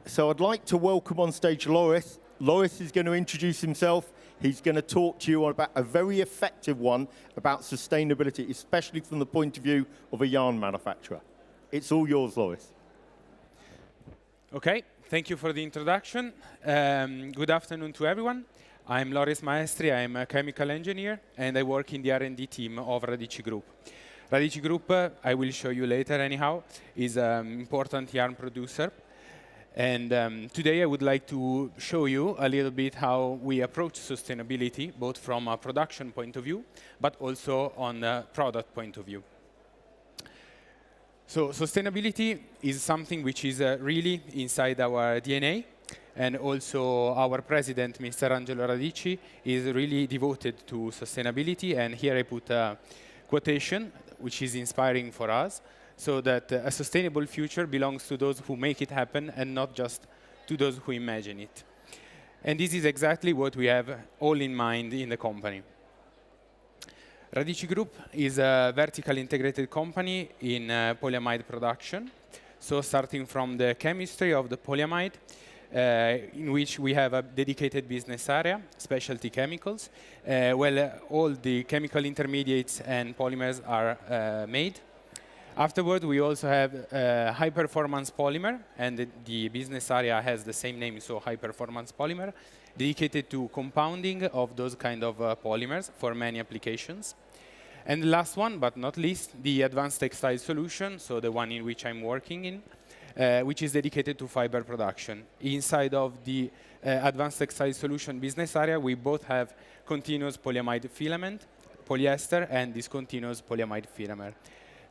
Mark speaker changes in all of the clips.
Speaker 1: So I'd like to welcome on stage Loris. Loris is going to introduce himself. He's going to talk to you about a very effective one about sustainability, especially from the point of view of a yarn manufacturer. It's all yours, Loris.
Speaker 2: Okay, thank you for the introduction. Good afternoon to everyone. I'm Loris Maestri. I'm a chemical engineer, and I work in the R&D team of RadiciGroup. RadiciGroup, I will show you later anyhow, is an important yarn producer. And today I would like to show you a little bit how we approach sustainability, both from a production point of view, but also on a product point of view. So sustainability is something which is really inside our DNA. And also our president, Mr. Angelo Radici, is really devoted to sustainability. And here I put a quotation, which is inspiring for us, so that a sustainable future belongs to those who make it happen and not just to those who imagine it. And this is exactly what we have all in mind in the company. RadiciGroup is a vertically integrated company in polyamide production. So starting from the chemistry of the polyamide, in which we have a dedicated business area, specialty chemicals, where all the chemical intermediates and polymers are made. Afterward, we also have high-performance polymer, and the business area has the same name, so high-performance polymer, dedicated to compounding of those kind of polymers for many applications. And the last one, but not least, the Advanced Textile Solutions, so the one in which I'm working in, which is dedicated to fiber production. Inside of the Advanced Textile Solution business area, we both have continuous polyamide filament, polyester, and discontinuous polyamide filament.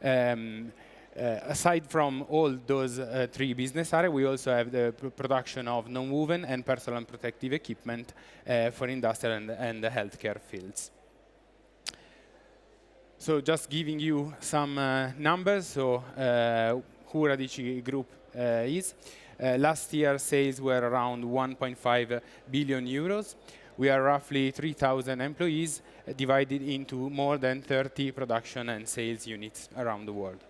Speaker 2: Aside from all those three business areas, we also have the production of non-woven and personal and protective equipment for industrial and the healthcare fields. So just giving you some numbers, so who RadiciGroup is. Last year, sales were around 1.5 billion euros. We are roughly 3,000 employees divided into more than 30 production and sales units around the world.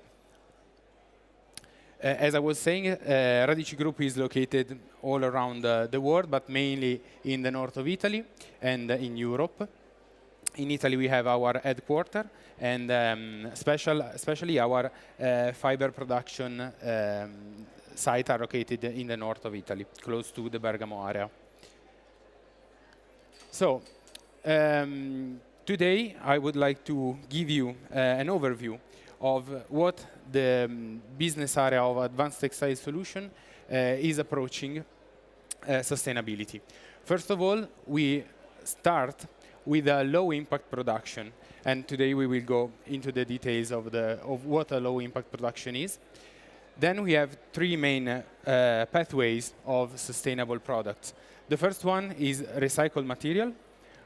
Speaker 2: As I was saying, RadiciGroup is located all around the world, but mainly in the north of Italy and in Europe. In Italy, we have our headquarters, and especially our fiber production site are located in the north of Italy, close to the Bergamo area. So today, I would like to give you an overview of what the business area of Advanced Textile Solutions is approaching sustainability. First of all, we start with a low-impact production. And today, we will go into the details of what a low-impact production is. Then we have three main pathways of sustainable products. The first one is recycled material.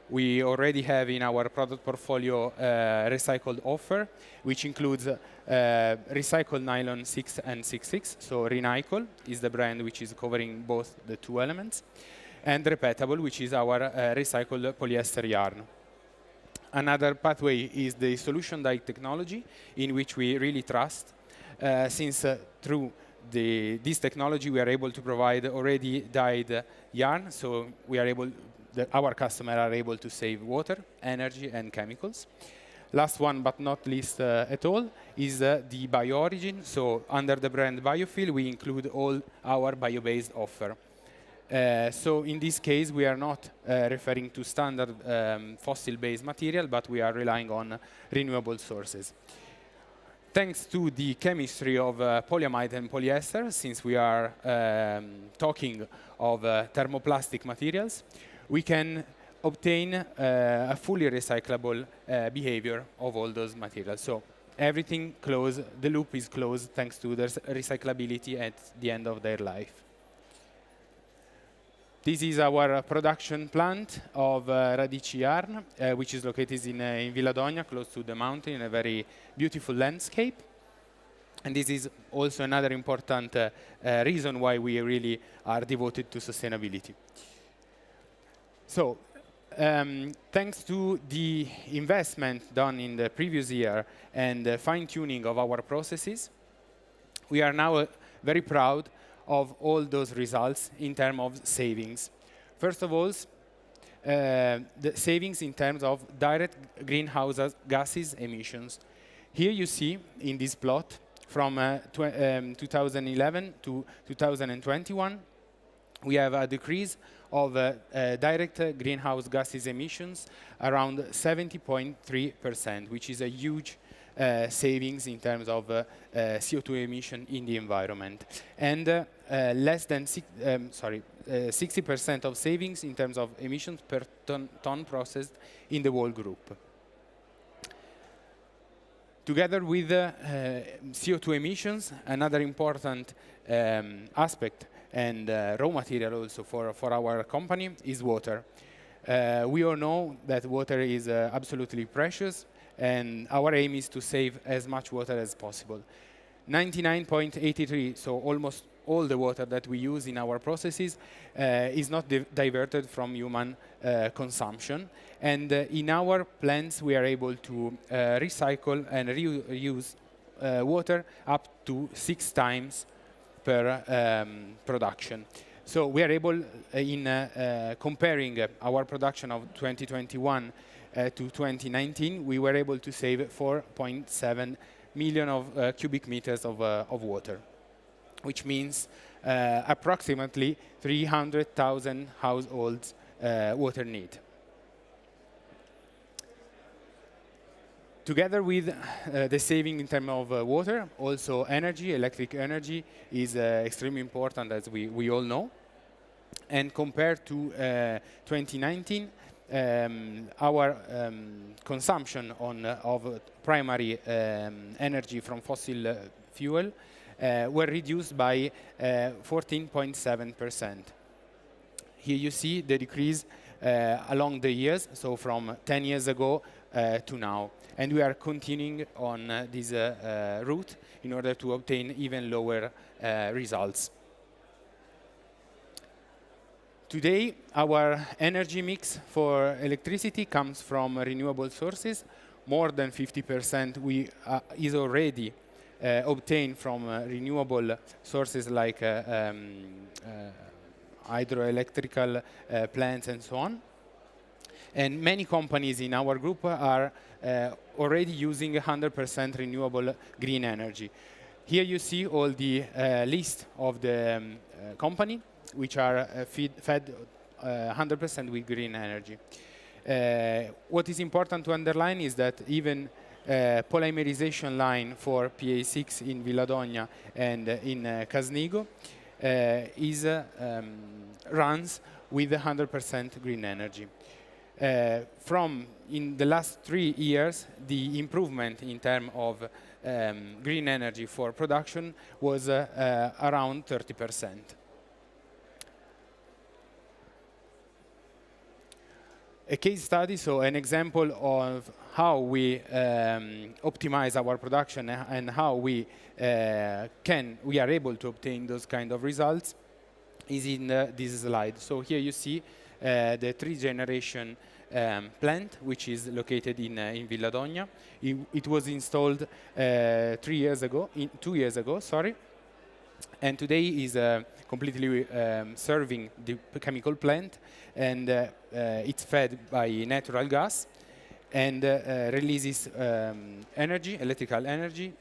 Speaker 2: We already have in our product portfolio recycled offer, which includes recycled nylon 6 and 6/6. So Renycol is the brand which is covering both the two elements. And Repeatable, which is our recycled polyester yarn. Another pathway is the solution dye technology, in which we really trust, since through this technology we are able to provide already dyed yarn, so we are able, our customers are able to save water, energy, and chemicals. Last one, but not least at all, is the bio-origin. So under the brand Biofill, we include all our bio-based offer. So in this case, we are not referring to standard fossil-based material, but we are relying on renewable sources. Thanks to the chemistry of polyamide and polyester, since we are talking of thermoplastic materials, we can obtain a fully recyclable behavior of all those materials. So everything closed, the loop is closed thanks to the recyclability at the end of their life. This is our production plant of Radici yarn, which is located in Villa Dogna, close to the mountain, in a very beautiful landscape. And this is also another important reason why we really are devoted to sustainability. So, thanks to the investment done in the previous year and the fine-tuning of our processes, we are now very proud of all those results in terms of savings. First of all, the savings in terms of direct greenhouse gases emissions. Here you see in this plot from 2011 to 2021, we have a decrease of direct greenhouse gases emissions around 70.3%, which is a huge savings in terms of CO2 emission in the environment, and less than 60% of savings in terms of emissions per ton processed in the whole group. Together with CO2 emissions, another important aspect and raw material also for our company is water. We all know that water is absolutely precious, and our aim is to save as much water as possible. 99.83, so almost all the water that we use in our processes is not diverted from human consumption. And in our plants, we are able to recycle and reuse water up to 6 times per production. So we are able, in comparing our production of 2021 to 2019, we were able to save 4.7 million of cubic meters of water, which means approximately 300,000 households water need. Together with the saving in terms of water, also energy, electric energy, is extremely important, as we all know. And compared to 2019, our consumption of primary energy from fossil fuel were reduced by 14.7%. Here you see the decrease along the years, so from 10 years ago to now. And we are continuing on this route in order to obtain even lower results. Today, our energy mix for electricity comes from renewable sources. More than 50% is already obtained from renewable sources like hydroelectrical plants and so on. And many companies in our group are already using 100% renewable green energy. Here you see all the list of the company which are fed 100% with green energy. What is important to underline is that even polymerization line for PA6 in Villadogna and in Casnigo runs with 100% green energy. In the last 3 years, the improvement in terms of green energy for production was around 30%. A case study, so an example of how we optimize our production and how we are able to obtain those kind of results, is in this slide. So here you see the 3-generation plant, which is located in Villadogna. It was installed 2 years ago, and today is completely serving the chemical plant, and it's fed by natural gas and releases energy, electrical energy,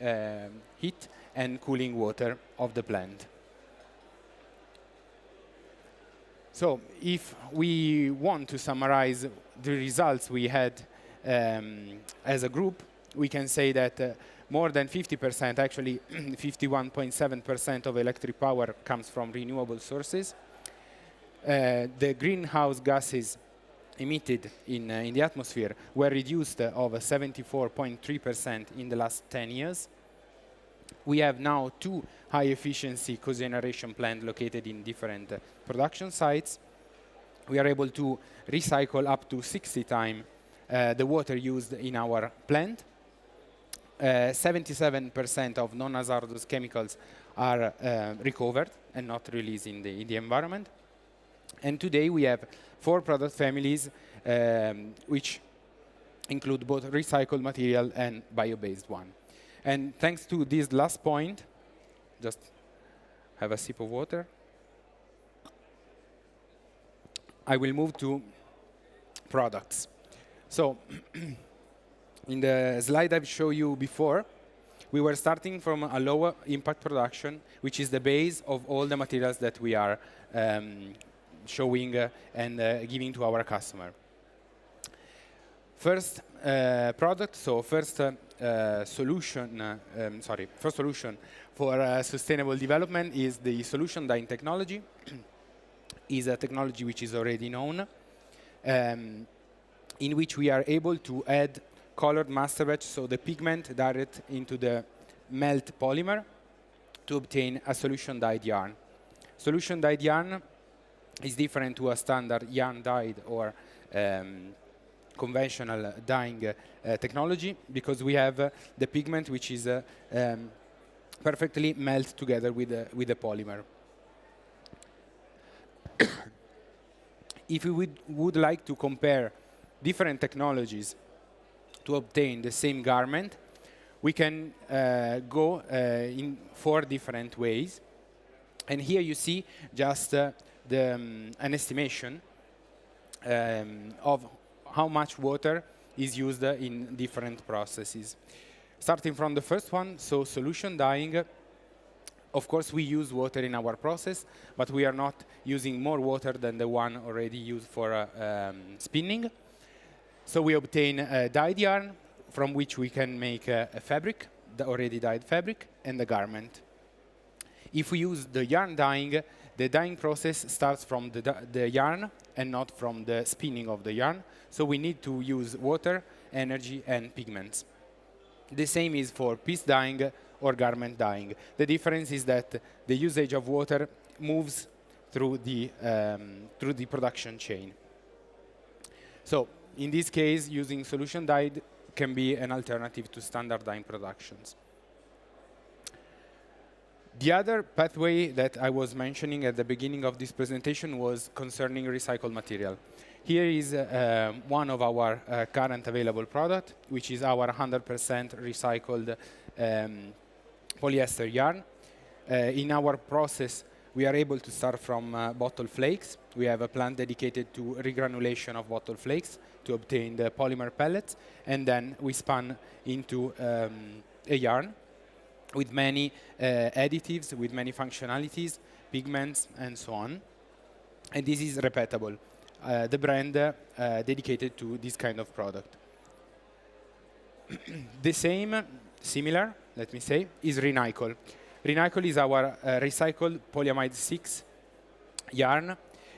Speaker 2: heat, and cooling water of the plant. So if we want to summarize the results we had as a group, we can say that more than 50%, actually 51.7% of electric power comes from renewable sources. The greenhouse gases emitted in the atmosphere were reduced of 74.3% in the last 10 years. We have now 2 high-efficiency cogeneration plants located in different production sites. We are able to recycle up to 60 times the water used in our plant. 77% of non-hazardous chemicals are recovered and not released in the environment. And today we have 4 product families which include both recycled material and bio-based one. And thanks to this last point, just have a sip of water. I will move to products. So in the slide I've shown you before, we were starting from a lower impact production, which is the base of all the materials that we are showing and giving to our customer. First product, so first solution for sustainable development is the solution dyeing technology. Is a technology which is already known, in which we are able to add colored master batch, so the pigment direct into the melt polymer to obtain a solution dyed yarn. Solution dyed yarn is different to a standard yarn dyed or conventional dyeing technology because we have the pigment which is perfectly melt together with the polymer. If we would like to compare different technologies to obtain the same garment, we can go in 4 different ways. And here you see just an estimation of how much water is used in different processes. Starting from the first one, so solution dyeing. Of course, we use water in our process, but we are not using more water than the one already used for spinning. So we obtain a dyed yarn from which we can make a fabric, the already dyed fabric, and the garment. If we use the yarn dyeing, the dyeing process starts from the yarn and not from the spinning of the yarn. So we need to use water, energy, and pigments. The same is for piece dyeing or garment dyeing. The difference is that the usage of water moves through the production chain. So in this case, using solution dyed can be an alternative to standard dyeing productions. The other pathway that I was mentioning at the beginning of this presentation was concerning recycled material. Here is one of our current available product, which is our 100% recycled polyester yarn. In our process, we are able to start from bottle flakes. We have a plant dedicated to regranulation of bottle flakes to obtain the polymer pellets, and then we spun into a yarn with many additives, with many functionalities, pigments, and so on. And this is repeatable, the brand dedicated to this kind of product. The same, similar, let me say, is Recycle. Recycle is our recycled polyamide 6 yarn.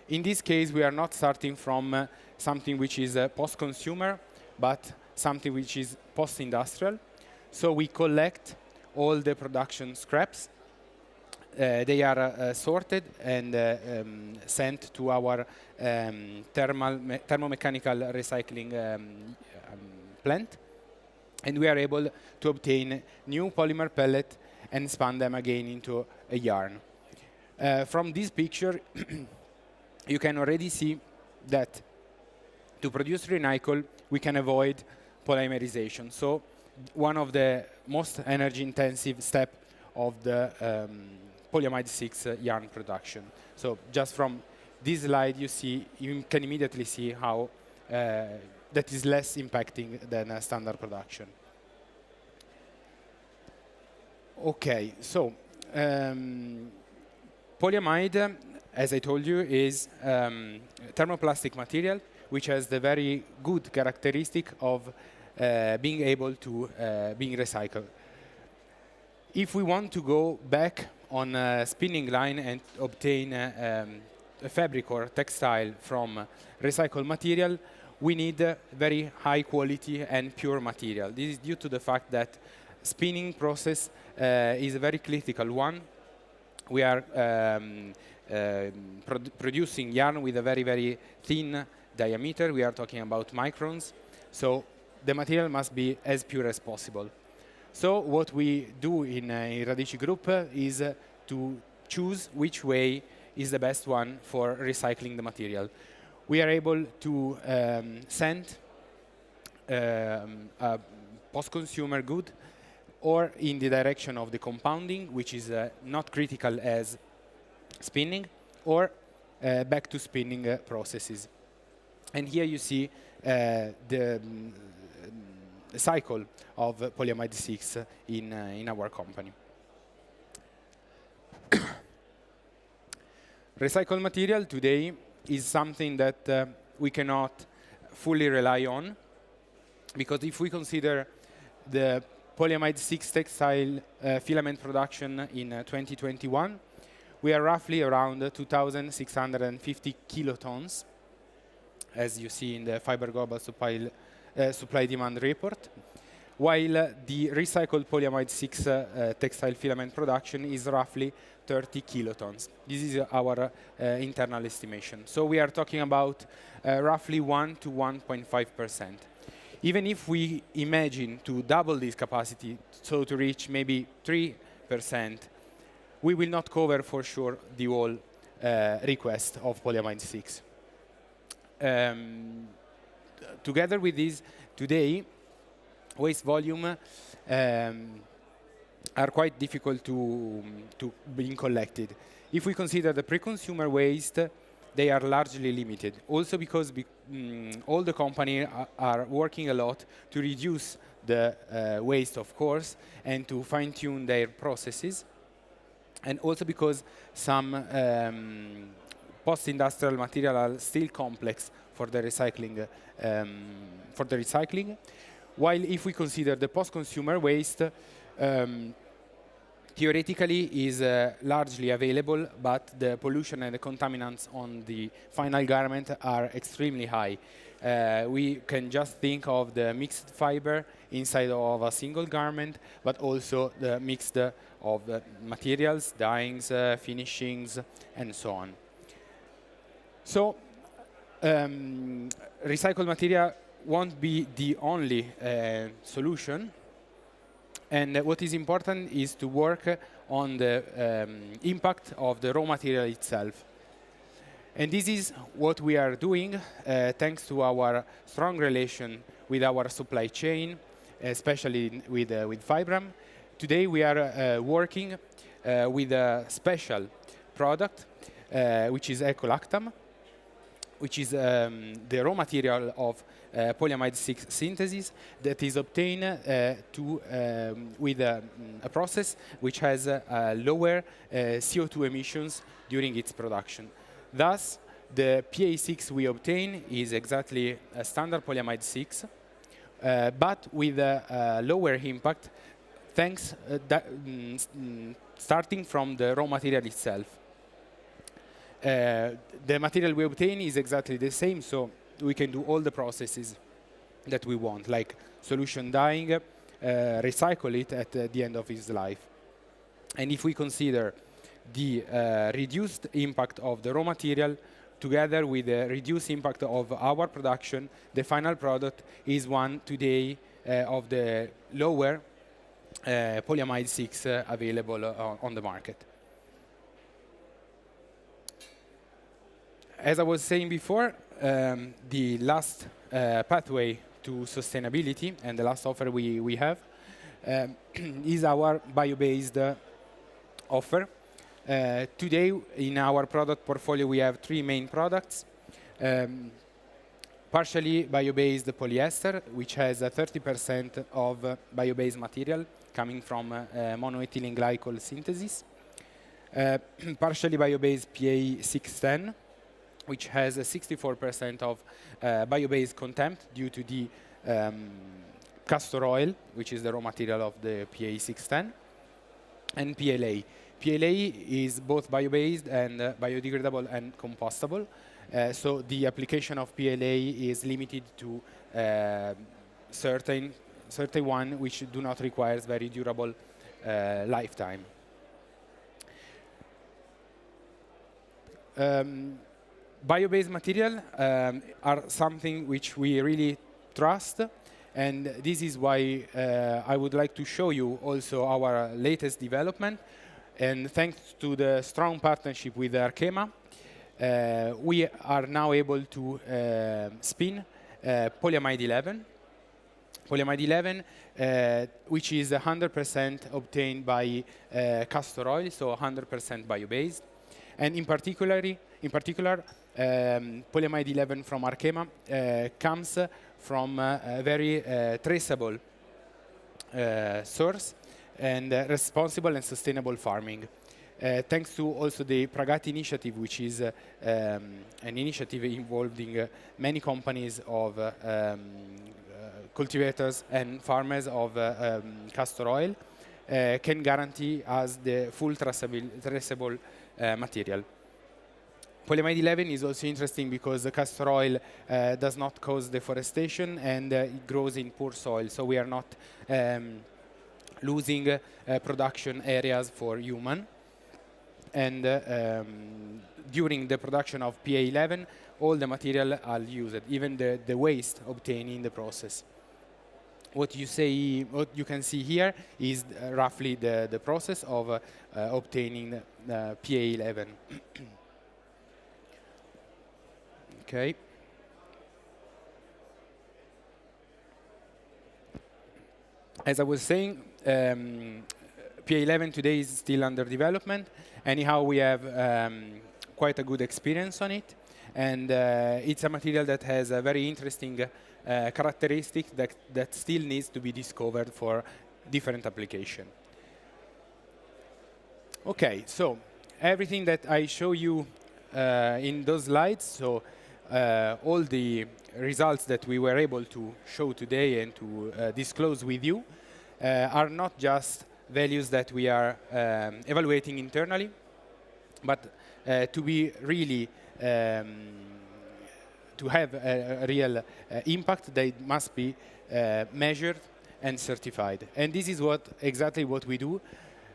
Speaker 2: In this case, we are not starting from something which is post-consumer, but something which is post-industrial. So we collect all the production scraps. They are sorted and sent to our thermomechanical recycling plant. And we are able to obtain new polymer pellet and spun them again into a yarn. From this picture, you can already see that to produce Recycle, we can avoid polymerization. So one of the most energy-intensive steps of the polyamide 6 yarn production. So just from this slide, you can immediately see how that is less impacting than a standard production. Okay, so polyamide, as I told you, is thermoplastic material, which has the very good characteristic of being able to being recycled. If we want to go back on a spinning line and obtain a fabric or textile from recycled material, we need very high quality and pure material. This is due to the fact that spinning process is a very critical one. We are producing yarn with a very, very thin diameter. We are talking about microns. So the material must be as pure as possible. So what we do in RadiciGroup is to choose which way is the best one for recycling the material. We are able to send a post-consumer good or in the direction of the compounding, which is not critical as spinning or back to spinning processes. And here you see the cycle of polyamide 6 in our company. Recycled material today is something that we cannot fully rely on, because if we consider the polyamide 6 textile filament production in 2021, we are roughly around 2,650 kilotons, as you see in the Fiber Global Supply Demand report, while the recycled polyamide 6 textile filament production is roughly 30 kilotons. This is our internal estimation. So we are talking about roughly 1 to 1.5%. Even if we imagine to double this capacity, so to reach maybe 3%, we will not cover for sure the whole request of polyamide 6. Together with this, today, waste volume are quite difficult to be collected. If we consider the pre-consumer waste, they are largely limited. Also because all the companies are working a lot to reduce the waste, of course, and to fine-tune their processes. And also because some post-industrial material are still complex for the recycling. While if we consider the post-consumer waste, theoretically is largely available, but the pollution and the contaminants on the final garment are extremely high. We can just think of the mixed fiber inside of a single garment, but also the mixed of the materials, dyings, finishings, and so on. So recycled material won't be the only solution. And what is important is to work on the impact of the raw material itself. And this is what we are doing thanks to our strong relation with our supply chain, especially with Fibram. Today we are working with a special product, which is Ecolactam, which is the raw material of polyamide 6 synthesis that is obtained with a process which has lower CO2 emissions during its production. Thus, the PA6 we obtain is exactly a standard polyamide 6, but with a lower impact, thanks starting from the raw material itself. The material we obtain is exactly the same, so we can do all the processes that we want, like solution dyeing, recycle it at the end of its life. And if we consider the reduced impact of the raw material together with the reduced impact of our production, the final product is one today of the lower polyamide 6 available on the market. As I was saying before, the last pathway to sustainability and the last offer we have is our bio-based offer. Today, in our product portfolio, we have three main products. Partially bio-based polyester, which has 30% of bio-based material coming from monoethylene glycol synthesis. Partially bio-based PA610, which has 64% of bio-based content due to the castor oil, which is the raw material of the PA610, and PLA. PLA is both bio-based and biodegradable and compostable. So the application of PLA is limited to certain one which do not require very durable lifetime. Bio-based material are something which we really trust, and this is why I would like to show you also our latest development. And thanks to the strong partnership with Arkema, we are now able to spin polyamide 11. Polyamide 11, which is 100% obtained by castor oil, so 100% bio-based. And in particular, polyamide 11 from Arkema comes from a very traceable source and responsible and sustainable farming. Thanks to also the Pragati initiative, which is an initiative involving many companies of cultivators and farmers of castor oil, can guarantee us the full traceable material. Polyamide 11 is also interesting because the castor oil does not cause deforestation and it grows in poor soil, so we are not losing production areas for human. And during the production of PA11, all the material are used, even the waste obtained in the process. What you can see here is roughly the process of obtaining PA11. Okay. As I was saying, PA11 today is still under development. Anyhow, we have quite a good experience on it. And it's a material that has a very interesting characteristic that still needs to be discovered for different application. Okay, so everything that I show you in those slides, so all the results that we were able to show today and to disclose with you are not just values that we are evaluating internally, but to be really to have a real impact, they must be measured and certified. And this is exactly what we do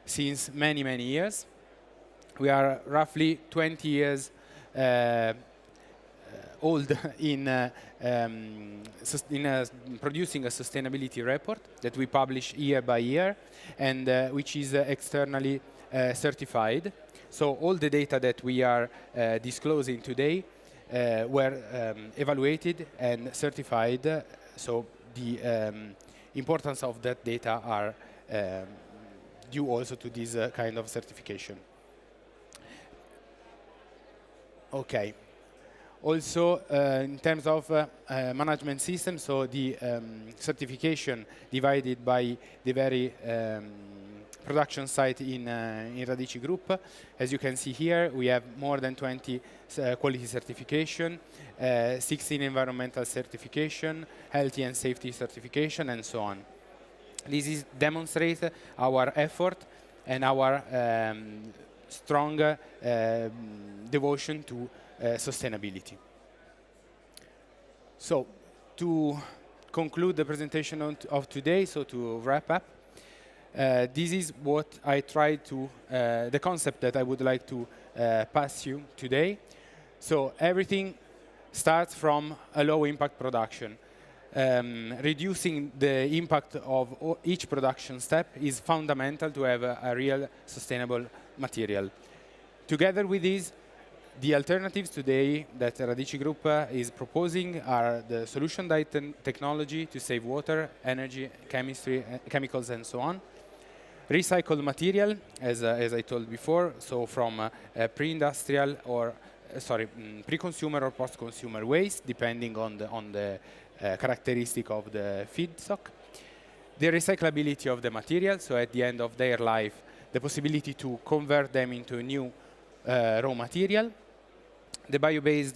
Speaker 2: since many, many years. We are roughly 20 years old in producing a sustainability report that we publish year by year, and which is externally certified. So all the data that we are disclosing today were evaluated and certified. So the importance of that data are due also to this kind of certification. Okay. Also, in terms of management system, so the certification divided by the very production site in RadiciGroup. As you can see here, we have more than 20 quality certification, 16 environmental certification, healthy and safety certification, and so on. This demonstrates our effort and our strong devotion to sustainability. So, to conclude the presentation of today, so to wrap up, this is what I tried to, the concept that I would like to pass you today. So everything starts from a low impact production. Reducing the impact of each production step is fundamental to have a real sustainable material. Together with this, the alternatives today that RadiciGroup is proposing are the solution dye technology to save water, energy, chemistry, chemicals, and so on. Recycled material, as I told before, so from pre-industrial or pre-consumer or post-consumer waste, depending on the characteristic of the feedstock. The recyclability of the material, so at the end of their life, the possibility to convert them into new raw material. The bio-based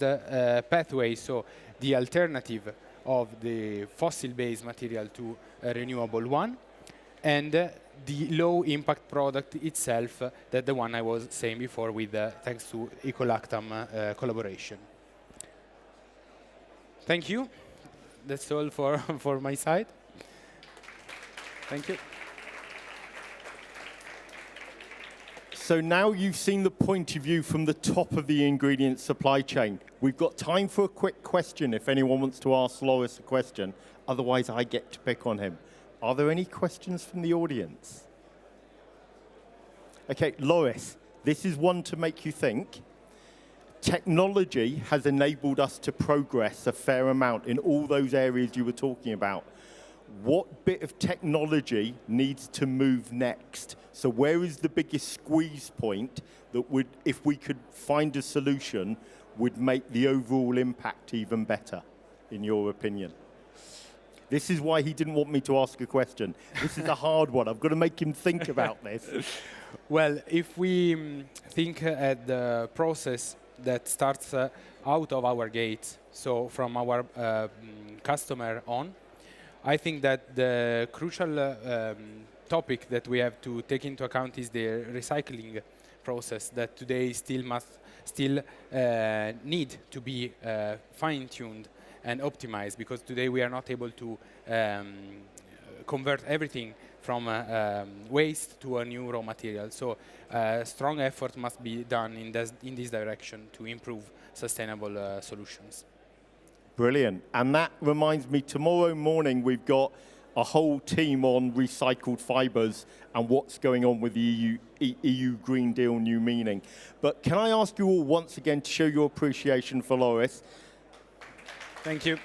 Speaker 2: pathway, so the alternative of the fossil-based material to a renewable one, and the low-impact product itself, that the one I was saying before with thanks to Ecolactam collaboration. Thank you. That's all for my side. Thank you.
Speaker 1: So now you've seen the point of view from the top of the ingredient supply chain. We've got time for a quick question if anyone wants to ask Loris a question. Otherwise, I get to pick on him. Are there any questions from the audience? Okay, Loris, this is one to make you think. Technology has enabled us to progress a fair amount in all those areas you were talking about. what bit of technology needs to move next? So where is the biggest squeeze point that would, if we could find a solution, would make the overall impact even better, in your opinion? This is why he didn't want me to ask a question. This is a hard one. I've got to make him think about this.
Speaker 2: Well, if we think at the process that starts out of our gates, so from our customer on, I think that the crucial topic that we have to take into account is the recycling process that today still need to be fine-tuned and optimized, because today we are not able to convert everything from waste to a new raw material. So strong effort must be done in this direction to improve sustainable solutions.
Speaker 1: Brilliant. And that reminds me, tomorrow morning we've got a whole team on recycled fibres and what's going on with the EU Green Deal New Meaning. But can I ask you all once again to show your appreciation for Loris?
Speaker 2: Thank you.